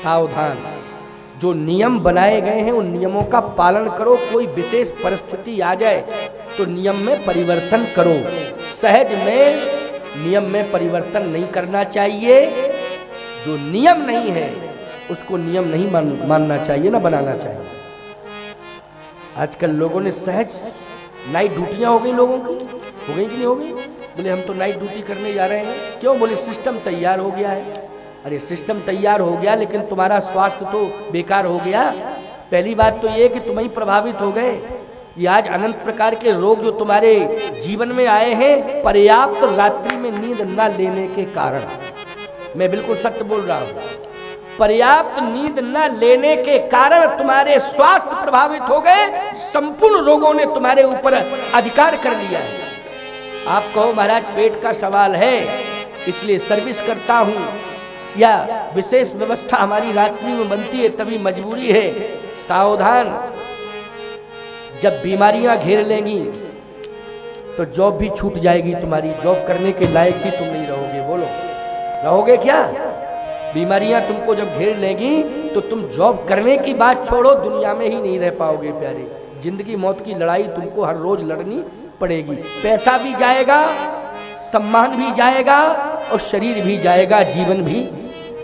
सावधान, जो नियम बनाए गए हैं उन नियमों का पालन करो। कोई विशेष परिस्थिति आ जाए तो नियम में परिवर्तन करो। सहज में नियम में परिवर्तन नहीं करना चाहिए। जो नियम नहीं है उसको नियम नहीं मानना चाहिए, ना बनाना चाहिए। आजकल लोगों ने सहज नाइट ड्यूटियां हो गई लोगों की, हो गई कि नहीं हो गई? बोले हम तो नाइट ड्यूटी करने जा रहे हैं। क्यों? बोले सिस्टम तैयार हो गया है। अरे सिस्टम तैयार हो गया लेकिन तुम्हारा स्वास्थ्य तो बेकार हो गया। पहली बात तो ये कि तुम ही प्रभावित हो गए। ये आज अनंत प्रकार के रोग जो तुम्हारे जीवन में आए हैं, पर्याप्त रात्रि में नींद न लेने के कारण। मैं बिल्कुल सत्य बोल रहा हूँ। पर्याप्त नींद न लेने के कारण तुम्हारे स्वास्थ्य प्रभावित हो गए। संपूर्ण रोगों ने तुम्हारे ऊपर अधिकार कर लिया है। आप कहो महाराज पेट का सवाल है इसलिए सर्विस करता हूँ, या विशेष व्यवस्था हमारी रात्रि में बनती है तभी मजबूरी है। सावधान, जब बीमारियां घेर लेंगी तो जॉब भी छूट जाएगी तुम्हारी। जॉब करने के लायक ही तुम नहीं रहोगे। बोलो रहोगे क्या? बीमारियां तुमको जब घेर लेंगी तो तुम जॉब करने की बात छोड़ो, दुनिया में ही नहीं रह पाओगे प्यारे। जिंदगी मौत की लड़ाई तुमको हर रोज लड़नी पड़ेगी। पैसा भी जाएगा, सम्मान भी जाएगा और शरीर भी जाएगा, जीवन भी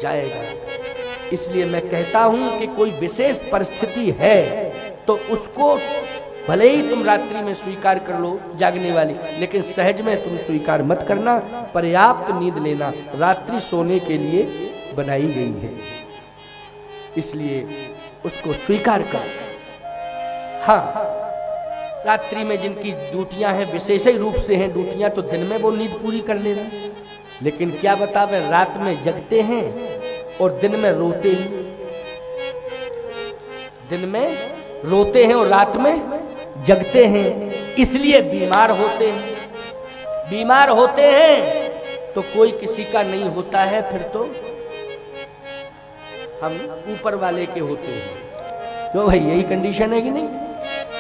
जाएगा। इसलिए मैं कहता हूं कि कोई विशेष परिस्थिति है तो उसको भले ही तुम रात्रि में स्वीकार कर लो जागने वाली, लेकिन सहज में तुम स्वीकार मत करना। पर्याप्त नींद लेना रात्रि सोने के लिए बनाई गई है, इसलिए उसको स्वीकार करो। हाँ, रात्रि में जिनकी ड्यूटियां हैं विशेष रूप से हैं ड्यूटियां, तो दिन में वो नींद पूरी कर लेना। लेकिन क्या बतावे, रात में जगते हैं और दिन में रोते हैं। दिन में रोते हैं और रात में जगते हैं, इसलिए बीमार होते हैं। बीमार होते हैं तो कोई किसी का नहीं होता है, फिर तो हम ऊपर वाले के होते हैं। क्यों भाई, यही कंडीशन है कि नहीं?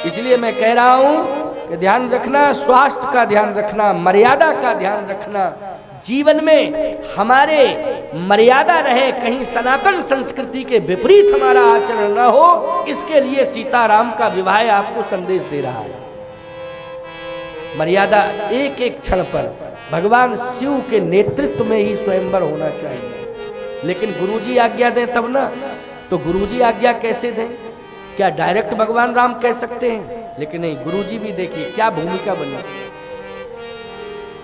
इसलिए मैं कह रहा हूं कि ध्यान रखना, स्वास्थ्य का ध्यान रखना, मर्यादा का ध्यान रखना। जीवन में हमारे मर्यादा रहे, कहीं सनातन संस्कृति के विपरीत हमारा आचरण न हो, इसके लिए सीताराम का विवाह आपको संदेश दे रहा है। मर्यादा एक एक क्षण पर भगवान शिव के नेतृत्व में ही स्वयंवर होना चाहिए। लेकिन गुरुजी आज्ञा दें तब ना, तो गुरुजी आज्ञा कैसे दें? क्या डायरेक्ट भगवान राम कह सकते हैं? लेकिन नहीं, गुरुजी भी देखिए क्या भूमिका बनी।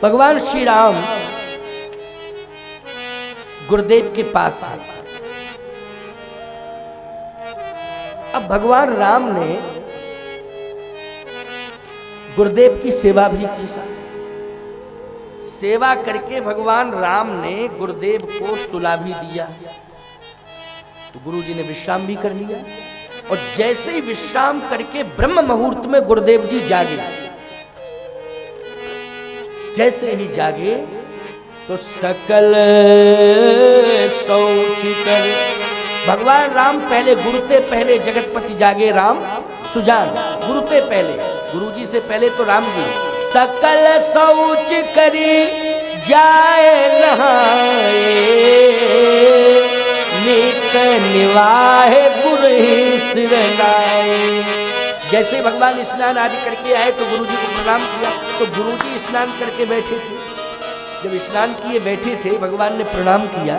भगवान श्री राम गुरुदेव के पास है। अब भगवान राम ने गुरुदेव की सेवा भी की। सेवा करके भगवान राम ने गुरुदेव को सुला भी दिया। तो गुरुजी ने विश्राम भी कर लिया, और जैसे ही विश्राम करके ब्रह्म मुहूर्त में गुरुदेव जी जागे। जैसे ही जागे तो सकल सोच कर, भगवान राम पहले गुरुते पहले जगतपति जागे राम सुजान। गुरुते पहले, गुरुजी से पहले तो राम जी। सकल सोच करी जाए नहाए, नित निवाहे गुरु ही सिर लाए। जैसे भगवान स्नान आदि करके आए तो गुरुजी को प्रणाम किया। तो गुरुजी स्नान करके बैठे थे। जब स्नान किए बैठे थे, भगवान ने प्रणाम किया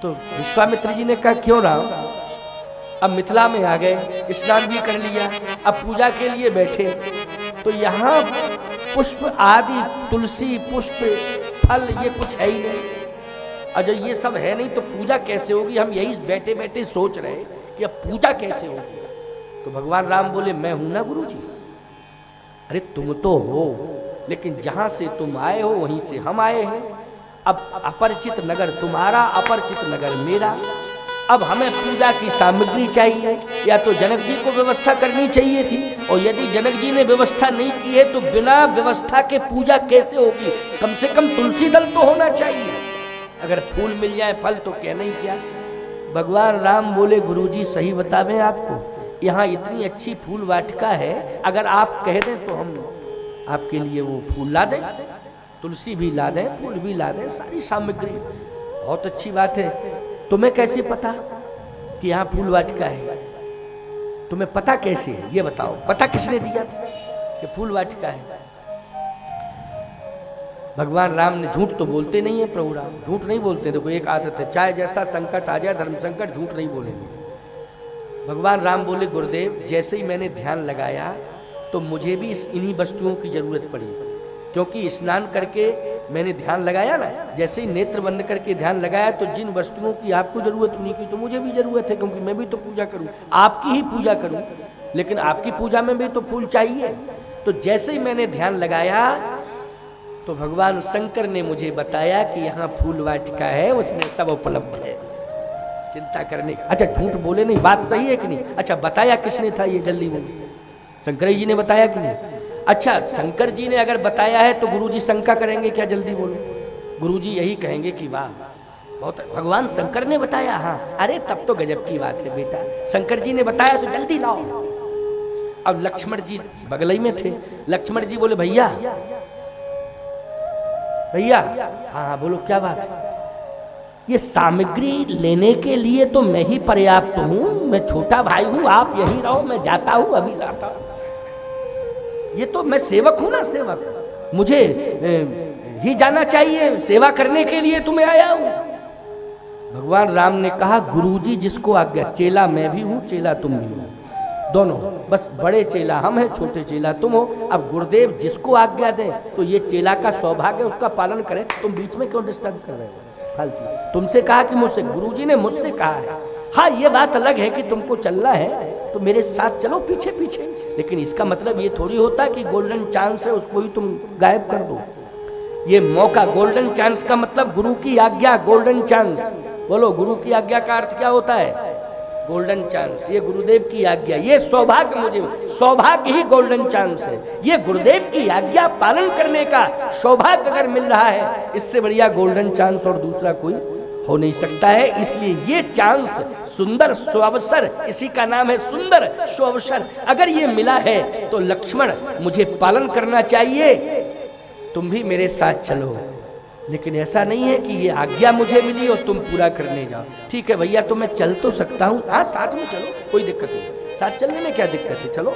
तो विश्वामित्र जी ने कहा क्यों राम? अब मिथिला में आ गए, स्नान भी कर लिया, अब पूजा के लिए बैठे, तो यहाँ पुष्प आदि, तुलसी पुष्प फल, ये कुछ है ही नहीं। और जब ये सब है नहीं तो पूजा कैसे होगी? हम यही बैठे बैठे सोच रहे कि अब पूजा कैसे होगी। तो भगवान राम बोले मैं हूं ना गुरुजी। अरे तुम तो हो, लेकिन जहां से तुम आए हो वहीं से हम आए हैं। अब अपरिचित नगर तुम्हारा, अपरिचित नगर मेरा। अब हमें पूजा की सामग्री चाहिए, या तो जनक जी को व्यवस्था करनी चाहिए थी, और यदि जनक जी ने व्यवस्था नहीं की है तो बिना व्यवस्था के पूजा कैसे होगी? कम से कम तुलसी दल तो होना चाहिए। अगर फूल मिल जाए, फल, तो कहना ही क्या। भगवान राम बोले गुरुजी सही बतावें आपको, यहाँ इतनी अच्छी फूल वाटिका है, अगर आप कह दें तो हम आपके लिए वो फूल ला दें, तुलसी भी ला दें, फूल भी ला दें, सारी सामग्री। बहुत अच्छी बात है। तुम्हें कैसे पता कि यहाँ फूल वाटिका है? तुम्हें पता कैसे है ये बताओ, पता किसने दिया कि फूल वाटिका है? भगवान राम ने, झूठ तो बोलते नहीं है प्रभु राम, झूठ नहीं बोलते। देखो एक आदत है, चाहे जैसा संकट आ जाए, धर्म संकट, झूठ नहीं बोलेंगे। भगवान राम बोले गुरुदेव जैसे ही मैंने ध्यान लगाया तो मुझे भी इन्हीं वस्तुओं की जरूरत पड़ी, क्योंकि स्नान करके मैंने ध्यान लगाया ना, जैसे ही नेत्र बंद करके ध्यान लगाया तो जिन वस्तुओं की आपको जरूरत उन्हीं की तो मुझे भी जरूरत है, क्योंकि मैं भी तो पूजा करूं, आपकी ही पूजा करूं, लेकिन आपकी पूजा में भी तो फूल चाहिए। तो जैसे ही मैंने ध्यान लगाया तो भगवान शंकर ने मुझे बताया कि यहाँ फूल वाटिका है, उसमें सब उपलब्ध है, चिंता करने का। अच्छा झूठ बोले नहीं, बात सही है कि नहीं? अच्छा बताया किसने था ये, जल्दी बोलो। शंकर जी ने बताया कि नहीं? अच्छा शंकर जी ने अगर बताया है तो गुरुजी शंका करेंगे क्या? जल्दी बोलो। गुरुजी यही कहेंगे कि वाह बहुत, भगवान शंकर ने बताया, हाँ अरे तब तो गजब की बात है बेटा, शंकर जी ने बताया तो जल्दी लाओ। अब लक्ष्मण जी बगल में थे, लक्ष्मण जी बोले भैया भैया, हाँ बोलो क्या बात है? ये सामग्री लेने के लिए तो मैं ही पर्याप्त हूँ, मैं छोटा भाई हूँ, आप यहीं रहो, मैं जाता हूँ, अभी जाता हूँ। ये तो मैं सेवक हूँ ना, सेवक, मुझे ही जाना चाहिए, सेवा करने के लिए तुम्हें आया हूँ। भगवान राम ने कहा गुरुजी जिसको आज्ञा, चेला मैं भी हूँ, चेला तुम भी हो, दोनों, बस बड़े चेला हम हैं, छोटे चेला तुम हो। अब गुरुदेव जिसको आज्ञा दें तो ये चेला का सौभाग्य, उसका पालन करें, तुम बीच में क्यों डिस्टर्ब कर रहे हो फालतू? तुमसे कहा कि मुझसे, गुरुजी ने मुझसे कहा है। हाँ ये बात अलग है कि तुमको चलना है तो मेरे साथ चलो पीछे पीछे, लेकिन इसका मतलब ये थोड़ी होता कि गोल्डन चांस है उसको ही तुम गायब कर दो। ये मौका, गोल्डन चांस का मतलब गुरु की आज्ञा, गोल्डन चांस। बोलो गुरु की आज्ञा का अर्थ क्या होता है? Golden chance. ये गुरुदेव की आज्ञा, ये सौभाग्य, मुझे सौभाग्य ही गोल्डन चांस है। ये गुरुदेव की आज्ञा पालन करने का सौभाग्य अगर मिल रहा है, इससे बढ़िया गोल्डन चांस और दूसरा कोई हो नहीं सकता है। इसलिए ये चांस, सुंदर सुअवसर, इसी का नाम है सुंदर सुअवसर, अगर ये मिला है तो लक्ष्मण मुझे पालन करना चाहिए, तुम भी मेरे साथ चलो। लेकिन ऐसा नहीं है कि ये आज्ञा मुझे मिली और तुम पूरा करने जाओ। ठीक है भैया तो मैं चल तो सकता हूँ, हाँ साथ में चलो, कोई दिक्कत नहीं, साथ चलने में क्या दिक्कत है, चलो।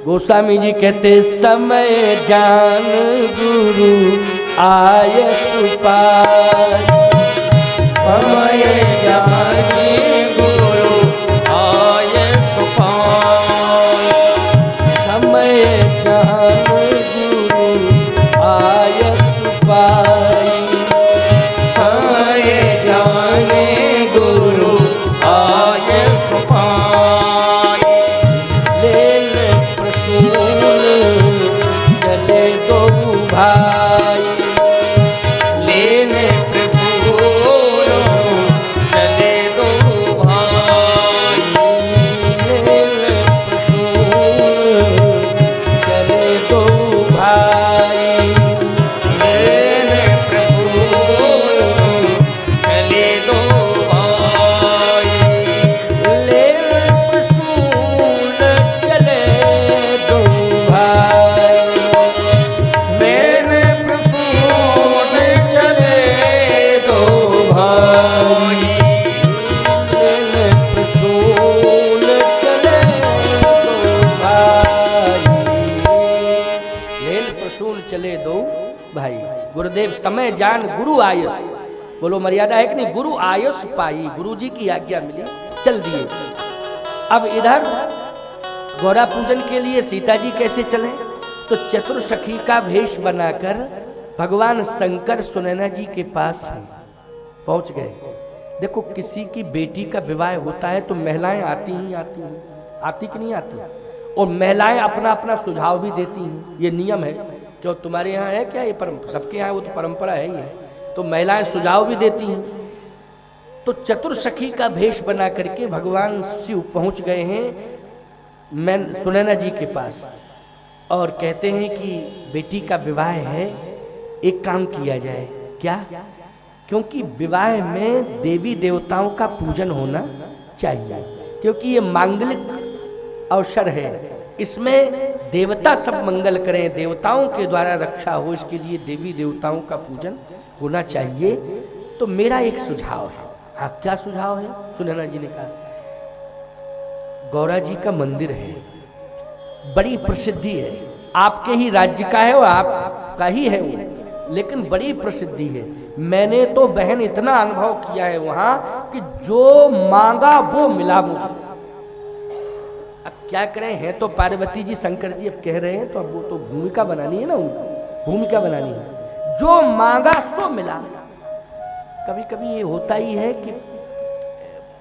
गोस्वामी जी कहते समय जान गुरु आय सुपाय, समय जाने गुरु आय सुपाय, समय जान गुरु आय सुपाई, समय जाने गुरु आय सुपाय, लेन प्रसून चले दो भाई, लेन प्रसून चले दो भाई, लेन प्रसून चले दो भाई, लेन प्रसून चले दो भाई, लेन प्रसून चले दो भाई, लेन प्रसून चले दो भाई, लेन प्रसून चले दो भाई, लेन प्रसून चले दो भाई। गुरुदेव समय जान गुरु आयुष, बोलो मर्यादा है कि नहीं? गुरु आयुष पाई, गुरु जी की आज्ञा मिली, चल दिए। अब इधर गौरा पूजन के लिए सीता जी कैसे चले? तो चतुर सखी का भेष बनाकर भगवान शंकर सुनैना जी के पास पहुंच गए। देखो किसी की बेटी का विवाह होता है तो महिलाएं आती ही आती हैं, आती कि नहीं आती? और महिलाएं अपना अपना सुझाव भी देती हैं, ये नियम है। क्यों तुम्हारे यहाँ है क्या ये परंपरा? सबके यहाँ वो तो परंपरा है ही है। तो महिलाएं सुझाव भी देती हैं। तो चतुर सखी का भेष बना करके भगवान शिव पहुंच गए हैं मैं सुनैना जी के पास, और कहते हैं कि बेटी का विवाह है, एक काम किया जाए। क्या? क्योंकि विवाह में देवी देवताओं का पूजन होना चाहिए, क्योंकि ये मांगलिक अवसर है, इसमें देवता सब मंगल करें, देवताओं के द्वारा रक्षा हो, इसके लिए देवी देवताओं का पूजन होना चाहिए। तो मेरा एक सुझाव है, हाँ, क्या सुझाव है? सुनैना जी ने कहा, गौरा जी का मंदिर है, बड़ी प्रसिद्धि है, आपके ही राज्य का है और आपका ही है वो, लेकिन बड़ी प्रसिद्धि है। मैंने तो बहन इतना अनुभव किया है वहां कि जो मांगा वो मिला मुझे। अब क्या करें, हैं तो पार्वती जी, शंकर जी अब कह रहे हैं, तो अब वो तो भूमिका बनानी है ना, उनको भूमिका बनानी है। जो मांगा सो मिला। कभी कभी ये होता ही है कि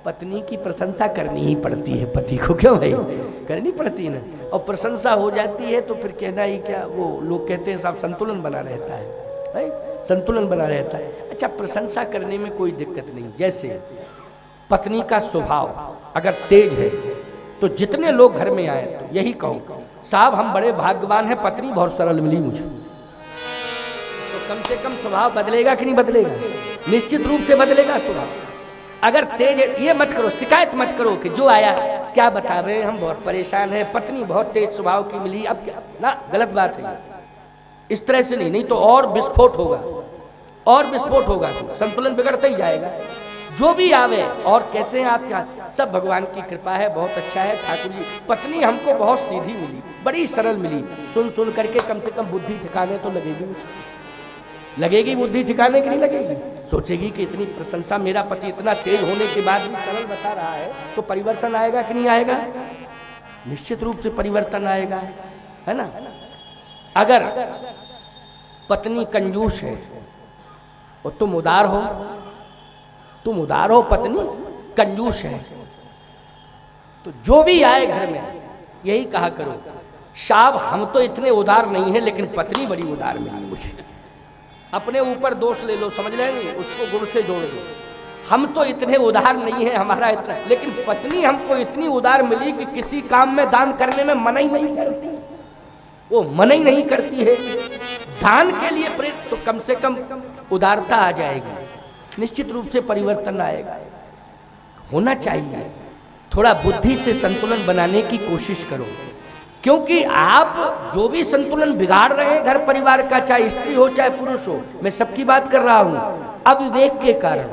पत्नी की प्रशंसा करनी ही पड़ती है पति को, क्यों भाई, करनी पड़ती है ना, और प्रशंसा हो जाती है तो फिर कहना ही क्या, वो लोग कहते हैं साहब संतुलन बना रहता है, संतुलन बना रहता है। अच्छा, प्रशंसा करने में कोई दिक्कत नहीं। जैसे पत्नी का स्वभाव अगर तेज है तो जितने लोग घर में आए तो यही कहो, साहब हम बड़े भाग्यवान हैं, पत्नी बहुत सरल मिली मुझे। तो कम से कम स्वभाव बदलेगा कि नहीं बदलेगा? निश्चित रूप से बदलेगा स्वभाव। अगर तेज, ये मत करो, शिकायत मत करो कि जो आया क्या बता रहे हैं, हम बहुत परेशान हैं, पत्नी बहुत तेज स्वभाव की मिली, अब क्या ना, गलत बात है। इस तरह से नहीं, नहीं तो और विस्फोट होगा, और विस्फोट होगा, तो संतुलन बिगड़ता ही जाएगा। जो भी आवे, और कैसे हैं आप, क्या सब भगवान की कृपा है, बहुत अच्छा है ठाकुर जी, पत्नी हमको बहुत सीधी मिली, बड़ी सरल मिली। सुन सुन करके कम से कम बुद्धि ठिकाने तो लगेगी, लगेगी बुद्धि ठिकाने की नहीं लगेगी? सोचेगी कि इतनी प्रशंसा, मेरा पति इतना तेज होने के बाद भी सरल बता रहा है, तो परिवर्तन आएगा कि नहीं आएगा? निश्चित रूप से परिवर्तन आएगा, है ना। अगर पत्नी कंजूस है और तुम उदार हो, तुम उदार हो, पत्नी कंजूस है, तो जो भी आए घर में यही कहा करो, साहब हम तो इतने उदार नहीं है, लेकिन पत्नी बड़ी उदार मिली मुझे। अपने ऊपर दोष ले लो, समझ लेंगे, उसको गुण से जोड़ दो। हम तो इतने उदार नहीं है, हमारा इतना, लेकिन पत्नी हमको इतनी उदार मिली कि किसी काम में दान करने में मना ही नहीं करती, वो मना ही नहीं करती है दान के लिए प्रेरित, तो कम से कम उदारता आ जाएगी, निश्चित रूप से परिवर्तन आएगा। होना चाहिए, थोड़ा बुद्धि से संतुलन बनाने की कोशिश करो, क्योंकि आप जो भी संतुलन बिगाड़ रहे हैं घर परिवार का, चाहे स्त्री हो चाहे पुरुष हो, मैं सबकी बात कर रहा हूं, अविवेक के कारण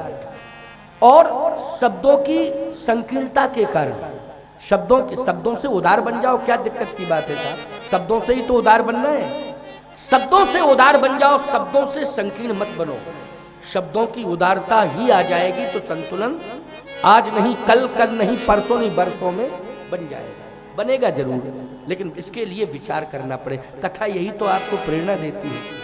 और शब्दों की संकीर्णता के कारण। शब्दों से उदार बन जाओ, क्या दिक्कत की बात है साहब, शब्दों से ही तो उदार बनना है, शब्दों से उदार बन जाओ, शब्दों से संकीर्ण मत बनो। शब्दों की उदारता ही आ जाएगी तो संतुलन आज नहीं कल, कल नहीं परसों नहीं, बरसों में बन जाएगा, बनेगा जरूर, लेकिन इसके लिए विचार करना पड़े। कथा यही तो आपको प्रेरणा देती है।